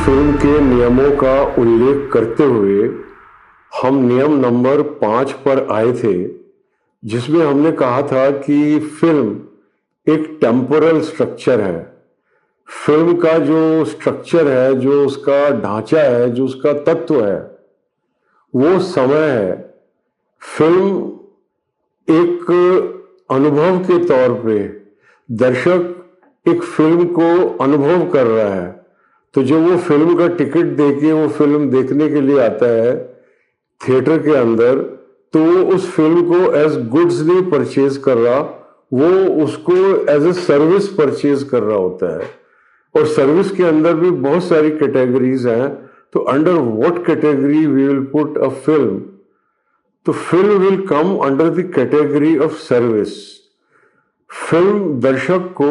Film के नियमों का उल्लेख करते हुए हम नियम नंबर 5 पर आए थे, जिसमें हमने कहा था कि फिल्म एक टेम्पोरल स्ट्रक्चर है। फिल्म का जो स्ट्रक्चर है, जो उसका ढांचा है, जो उसका तत्व है, वो समय है। फिल्म एक अनुभव के तौर पे दर्शक एक फिल्म को अनुभव कर रहा है, तो जो वो फिल्म का टिकट देके वो फिल्म देखने के लिए आता है थिएटर के अंदर, तो वो उस फिल्म को एज गुड्स नहीं परचेज कर रहा, वो उसको एज ए सर्विस परचेज कर रहा होता है। और सर्विस के अंदर भी बहुत सारी कैटेगरीज हैं, तो under what category we will put a film, तो film will come under the category of service. Film दर्शक को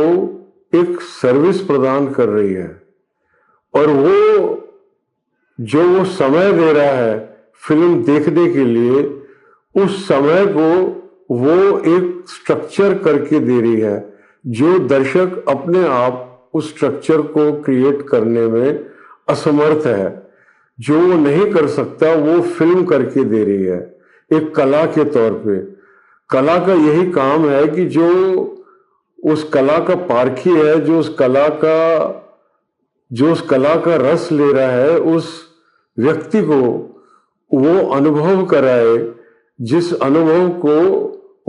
एक सर्विस प्रदान कर रही है, और वो समय दे रहा है फिल्म देखने के लिए, उस समय को वो एक स्ट्रक्चर करके दे रही है, जो दर्शक अपने आप उस स्ट्रक्चर को क्रिएट करने में असमर्थ है। जो वो नहीं कर सकता, वो फिल्म करके दे रही है एक कला के तौर पे। कला का यही काम है कि जो उस कला का पारखी है, जो उस कला का रस ले रहा है, उस व्यक्ति को वो अनुभव कराए, जिस अनुभव को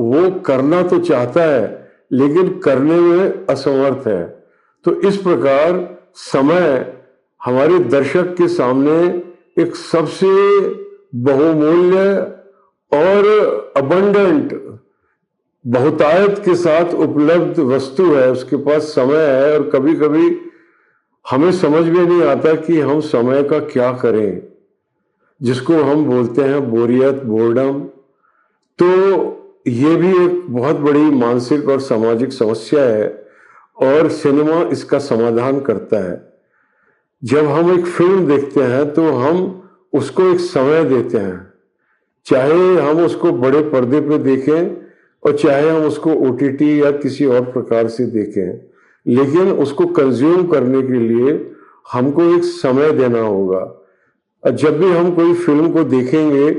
वो करना तो चाहता है लेकिन करने में असमर्थ है। तो इस प्रकार समय हमारे दर्शक के सामने एक सबसे बहुमूल्य और अबंडेंट, बहुतायत के साथ उपलब्ध वस्तु है। उसके पास समय है, और कभी कभी हमें समझ में नहीं आता कि हम समय का क्या करें, जिसको हम बोलते हैं बोरियत, बोर्डम। तो ये भी एक बहुत बड़ी मानसिक और सामाजिक समस्या है, और सिनेमा इसका समाधान करता है। जब हम एक फिल्म देखते हैं तो हम उसको एक समय देते हैं, चाहे हम उसको बड़े पर्दे पे देखें और चाहे हम उसको ओटीटी या किसी और प्रकार से देखें, लेकिन उसको कंज्यूम करने के लिए हमको एक समय देना होगा। जब भी हम कोई फिल्म को देखेंगे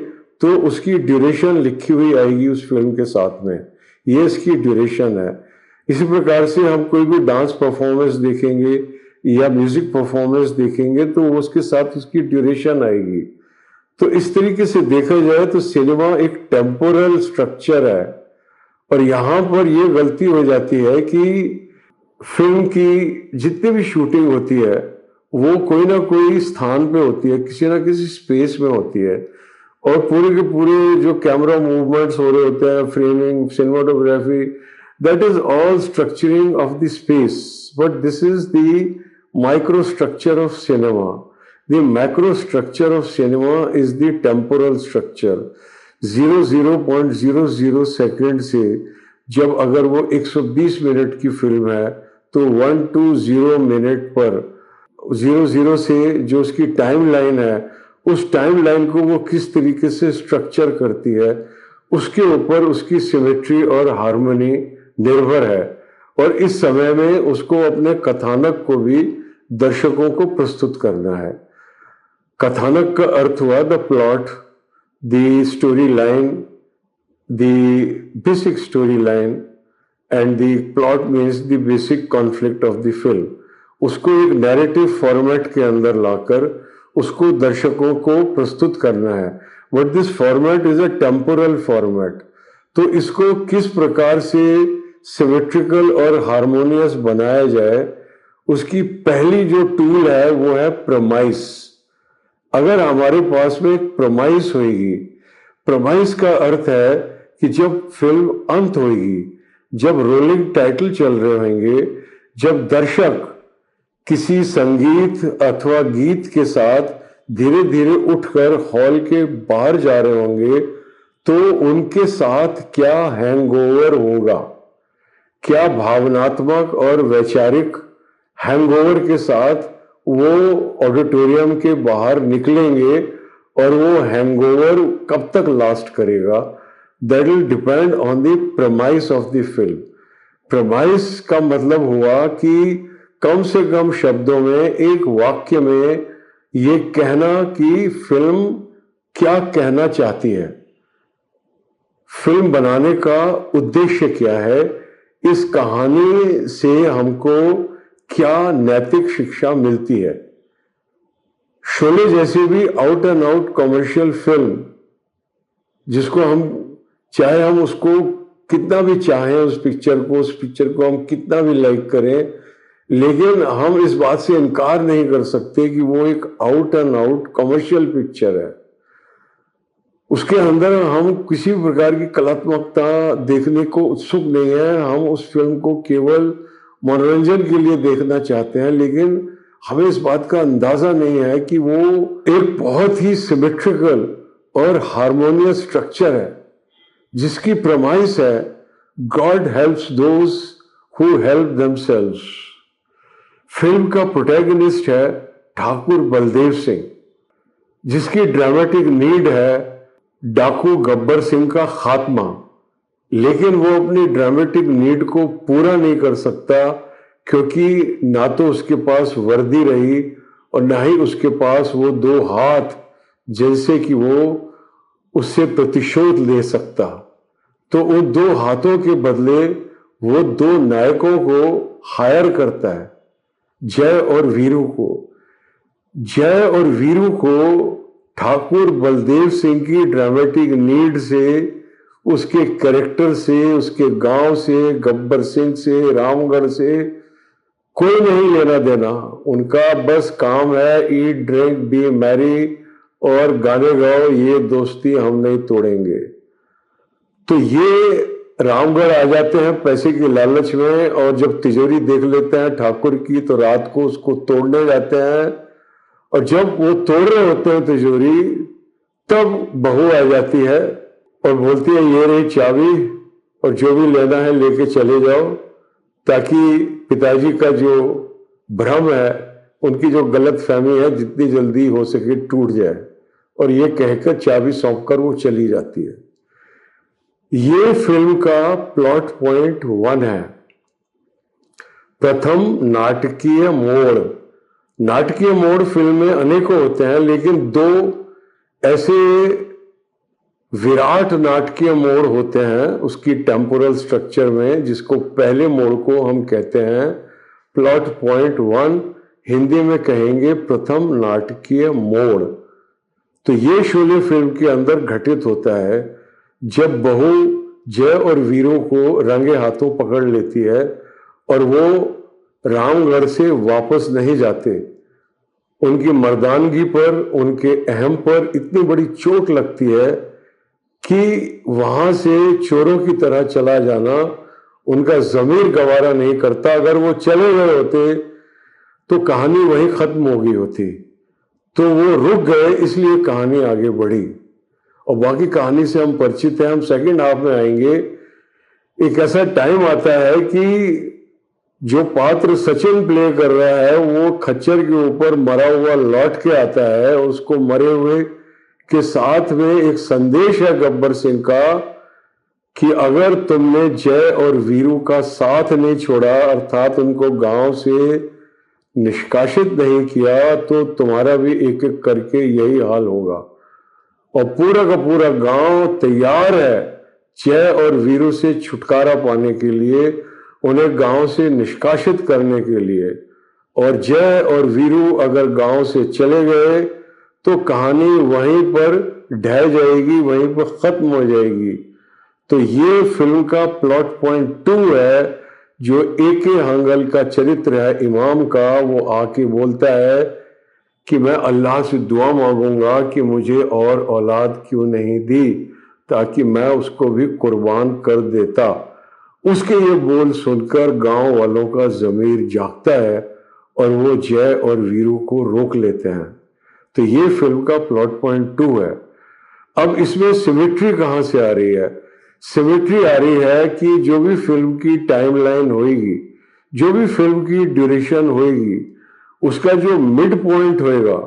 तो उसकी ड्यूरेशन लिखी हुई आएगी उस फिल्म के साथ में, ये इसकी ड्यूरेशन है। इसी प्रकार से हम कोई भी डांस परफॉर्मेंस देखेंगे या म्यूजिक परफॉर्मेंस देखेंगे तो उसके साथ उसकी ड्यूरेशन आएगी। तो इस तरीके से देखा जाए तो सिनेमा एक टेम्पोरल स्ट्रक्चर है, और यहां पर यह गलती हो जाती है कि फिल्म की जितनी भी शूटिंग होती है वो कोई ना कोई स्थान पे होती है, किसी ना किसी स्पेस में होती है, और पूरे के पूरे जो कैमरा मूवमेंट्स हो रहे होते हैं, framing, cinematography, that is all structuring of the space, but this is the micro structure of cinema. The macro structure of cinema is the temporal structure. 0.00 second से जब अगर वो 120 मिनट की फिल्म है तो 120 मिनट पर 00 से जो उसकी टाइम लाइन है, उस टाइम लाइन को वो किस तरीके से स्ट्रक्चर करती है, उसके ऊपर उसकी सिमेट्री और हार्मनी निर्भर है। और इस समय में उसको अपने कथानक को भी दर्शकों को प्रस्तुत करना है। कथानक का अर्थ हुआ the plot, the story line, the basic story line, and the plot means the basic conflict of the film. उसको एक नैरेटिव फॉर्मेट के अंदर लाकर उसको दर्शकों को प्रस्तुत करना है। But this format is a temporal format. तो इसको किस प्रकार से सिमेट्रिकल और हार्मोनियस बनाया जाए, उसकी पहली जो टूल है वो है प्रमाइस। अगर हमारे पास में एक प्रमाइस होगी, प्रमाइस का अर्थ है कि जब फिल्म अंत होगी, जब रोलिंग टाइटल चल रहे होंगे, जब दर्शक किसी संगीत अथवा गीत के साथ धीरे धीरे उठकर हॉल के बाहर जा रहे होंगे, तो उनके साथ क्या हैंगओवर होगा, क्या भावनात्मक और वैचारिक हैंगओवर के साथ वो ऑडिटोरियम के बाहर निकलेंगे, और वो हैंगओवर कब तक लास्ट करेगा, that will depend on the premise of the film. Premise का मतलब हुआ कि कम से कम शब्दों में, एक वाक्य में ये कहना कि फिल्म क्या कहना चाहती है, फिल्म बनाने का उद्देश्य क्या है, इस कहानी से हमको क्या नैतिक शिक्षा मिलती है। शोले जैसी भी out and out commercial film, जिसको हम चाहे हम उसको कितना भी चाहें, उस पिक्चर को हम कितना भी लाइक करें, लेकिन हम इस बात से इनकार नहीं कर सकते कि वो एक out and out commercial picture है। उसके अंदर हम किसी प्रकार की कलात्मकता देखने को उत्सुक नहीं है। हम उस फिल्म को केवल मनोरंजन के लिए देखना चाहते हैं, लेकिन हमें इस बात का अंदाजा नहीं है कि वो एक बहुत ही सिमेट्रिकल और हार्मोनियस स्ट्रक्चर है, जिसकी प्रमाइस है God helps those who help themselves. Film का प्रोटैगनिस्ट है ठाकुर बलदेव सिंह, जिसकी ड्रामेटिक नीड है डाकू गब्बर सिंह का खात्मा, लेकिन वो अपनी ड्रामेटिक नीड को पूरा नहीं कर सकता, क्योंकि ना तो उसके पास वर्दी रही और ना ही उसके पास वो दो हाथ जिनसे कि वो उससे प्रतिशोध ले सकता। तो उन दो हाथों के बदले वो दो नायकों को हायर करता है, जय और वीरू को। जय और वीरू को ठाकुर बलदेव सिंह की ड्रामेटिक नीड से, उसके कैरेक्टर से, उसके गांव से, गब्बर सिंह से, रामगढ़ से कोई नहीं लेना देना। उनका बस काम है ईट ड्रिंक बी मैरी और गाने गाओ, ये दोस्ती हम नहीं तोड़ेंगे। तो ये रामगढ़ आ जाते हैं पैसे की लालच में, और जब तिजोरी देख लेते हैं ठाकुर की तो रात को उसको तोड़ने जाते हैं, और जब वो तोड़ रहे होते हैं तिजोरी, तब बहू आ जाती है और बोलती है ये रही चाबी और जो भी लेना है लेके चले जाओ, ताकि पिताजी का जो भ्रम है, उनकी जो गलत फहमी है, जितनी जल्दी हो सके टूट जाए। और ये कहकर चाबी सौंपकर वो चली जाती है। ये फिल्म का प्लॉट पॉइंट 1 है। प्रथम नाटकीय मोड़। नाटकीय मोड़ फिल्म में अनेकों होते हैं, लेकिन दो ऐसे विराट नाटकीय मोड़ होते हैं उसकी टेम्पोरल स्ट्रक्चर में, जिसको पहले मोड़ को हम कहते हैं प्लॉट पॉइंट 1, हिंदी में कहेंगे प्रथम नाटकीय मोड़। तो ये शोले फिल्म के अंदर घटित होता है जब बहू जय और वीरू को रंगे हाथों पकड़ लेती है और वो रामगढ़ से वापस नहीं जाते। उनकी मर्दानगी पर, उनके अहम पर इतनी बड़ी चोट लगती है कि वहां से चोरों की तरह चला जाना उनका जमीर गवारा नहीं करता। अगर वो चले गए होते तो कहानी वहीं खत्म हो गई होती, तो वो रुक गए, इसलिए कहानी आगे बढ़ी। और बाकी कहानी से हम परिचित हैं, हम सेकंड हाफ में आएंगे। एक ऐसा टाइम आता है कि जो पात्र सचिन प्ले कर रहा है वो खच्चर के ऊपर मरा हुआ लौट के आता है, उसको मरे हुए के साथ में एक संदेश है गब्बर सिंह का कि अगर तुमने जय और वीरू का साथ नहीं छोड़ा, अर्थात उनको गांव से निष्कासित नहीं किया, तो तुम्हारा भी एक एक करके यही हाल होगा। और पूरा का पूरा गांव तैयार है जय और वीरू से छुटकारा पाने के लिए, उन्हें गांव से निष्कासित करने के लिए। और जय और वीरू अगर गांव से चले गए तो कहानी वहीं पर ढह जाएगी, वहीं पर खत्म हो जाएगी। तो ये फिल्म का प्लॉट पॉइंट 2 है। जो ए.के. हंगल का चरित्र है इमाम का, वो आके बोलता है कि मैं अल्लाह से दुआ मांगूंगा कि मुझे और औलाद क्यों नहीं दी, ताकि मैं उसको भी कुर्बान कर देता। उसके ये बोल सुनकर गांव वालों का जमीर जागता है और वो जय और वीरू को रोक लेते हैं। तो ये फिल्म का प्लॉट पॉइंट 2 है। अब इसमें सिमेट्री कहां से आ रही है? सिमेट्री आ रही है कि जो भी फिल्म की टाइमलाइन होगी, जो भी फिल्म की ड्यूरेशन होगी, उसका जो मिड पॉइंट होएगा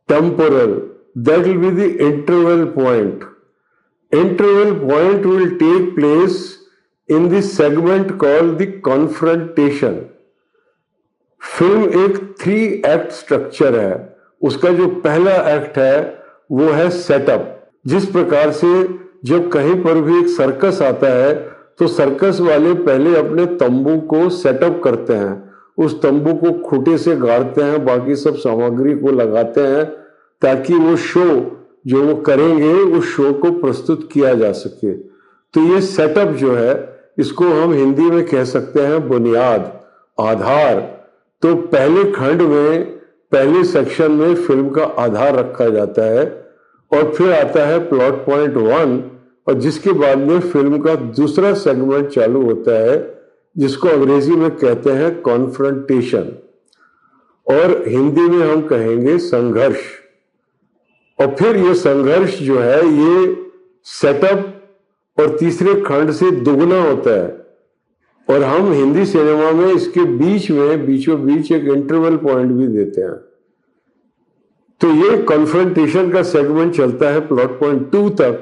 temporal, that will be the interval point. Interval point will take place in the segment called the confrontation. Film एक 3 एक्ट स्ट्रक्चर है। उसका जो पहला एक्ट है वो है सेटअप। जिस प्रकार से जब कहीं पर भी एक सर्कस आता है तो सर्कस वाले पहले अपने तंबू को सेटअप करते हैं, उस तंबू को खूंटे से गाड़ते हैं, बाकी सब सामग्री को लगाते हैं ताकि वो शो जो वो करेंगे उस शो को प्रस्तुत किया जा सके। तो ये सेटअप जो है इसको हम हिंदी में कह सकते हैं बुनियाद, आधार। तो पहले खंड में पहले सेक्शन में फिल्म का आधार रखा जाता है और फिर आता है प्लॉट पॉइंट 1 और जिसके बाद में फिल्म का दूसरा सेगमेंट चालू होता है जिसको अंग्रेजी में कहते हैं कॉन्फ्रंटेशन और हिंदी में हम कहेंगे संघर्ष। और फिर ये संघर्ष जो है ये सेटअप और तीसरे खंड से दुगना होता है और हम हिंदी सिनेमा में इसके बीचों बीच एक इंटरवल पॉइंट भी देते हैं। तो ये कॉन्फ्रंटेशन का सेगमेंट चलता है प्लॉट पॉइंट 2 तक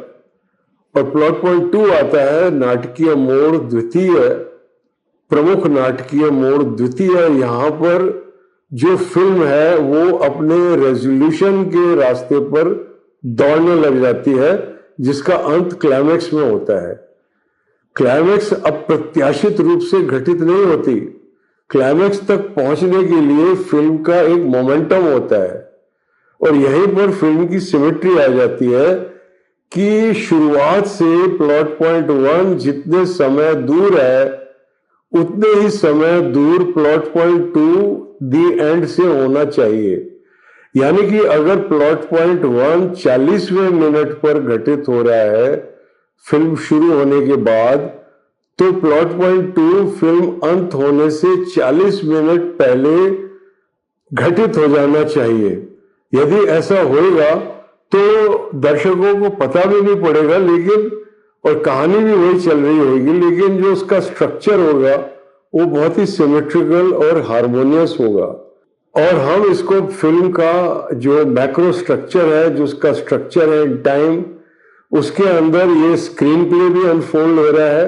और प्लॉट पॉइंट 2 आता है नाटकीय मोड़ द्वितीय, प्रमुख नाटकीय मोड़ द्वितीय। यहां पर जो फिल्म है वो अपने रेजोल्यूशन के रास्ते पर दौड़ने लग जाती है जिसका अंत क्लाइमैक्स में होता है। क्लाइमैक्स अप्रत्याशित रूप से घटित नहीं होती, क्लाइमैक्स तक पहुंचने के लिए फिल्म का एक मोमेंटम होता है और यहीं पर फिल्म की सिमेट्री आ जाती है कि शुरुआत से प्लॉट पॉइंट 1 जितने समय दूर है उतने ही समय दूर प्लॉट पॉइंट 2 दी एंड से होना चाहिए। यानी कि अगर प्लॉट पॉइंट 1 40वें मिनट पर घटित हो रहा है फिल्म शुरू होने के बाद, तो प्लॉट पॉइंट 2 फिल्म अंत होने से 40 मिनट पहले घटित हो जाना चाहिए। यदि ऐसा होगा तो दर्शकों को पता भी नहीं पड़ेगा, लेकिन और कहानी भी वही चल रही होगी, लेकिन जो उसका स्ट्रक्चर होगा वो बहुत ही सिमेट्रिकल और हार्मोनियस होगा। और हम इसको फिल्म का जो मैक्रो स्ट्रक्चर है, जो उसका स्ट्रक्चर है इन टाइम, उसके अंदर ये स्क्रीन प्ले भी अनफोल्ड हो रहा है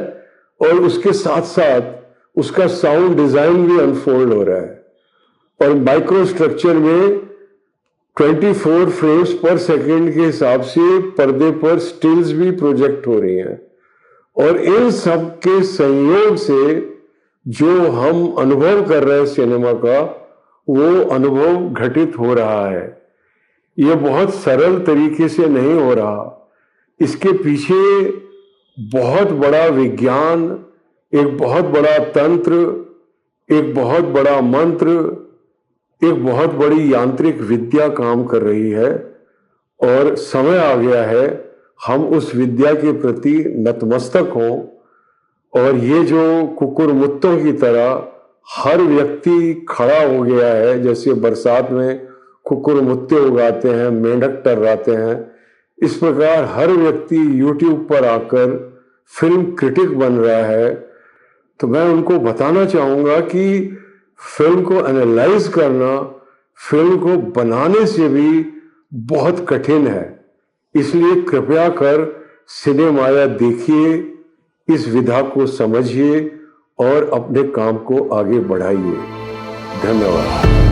और उसके साथ साथ उसका साउंड डिजाइन भी अनफोल्ड हो रहा है। और माइक्रो स्ट्रक्चर में 24 फ्रेम्स पर सेकेंड के हिसाब से पर्दे पर स्टिल्स भी प्रोजेक्ट हो रही हैं और इन सब के संयोग से जो हम अनुभव कर रहे हैं सिनेमा का वो अनुभव घटित हो रहा है। ये बहुत सरल तरीके से नहीं हो रहा, इसके पीछे बहुत बड़ा विज्ञान, एक बहुत बड़ा तंत्र, एक बहुत बड़ा मंत्र, एक बहुत बड़ी यांत्रिक विद्या काम कर रही है और समय आ गया है हम उस विद्या के प्रति नतमस्तक हों। और ये जो कुकुरमुत्तों की तरह हर व्यक्ति खड़ा हो गया है, जैसे बरसात में कुकुरमुत्ते उगाते हैं, मेंढक टर्राते हैं, इस प्रकार हर व्यक्ति YouTube पर आकर फिल्म क्रिटिक बन रहा है। तो मैं उनको बताना चाहूंगा कि फिल्म को एनालाइज करना फिल्म को बनाने से भी बहुत कठिन है, इसलिए कृपया कर सिनेमाया देखिए, इस विधा को समझिए और अपने काम को आगे बढ़ाइए। धन्यवाद।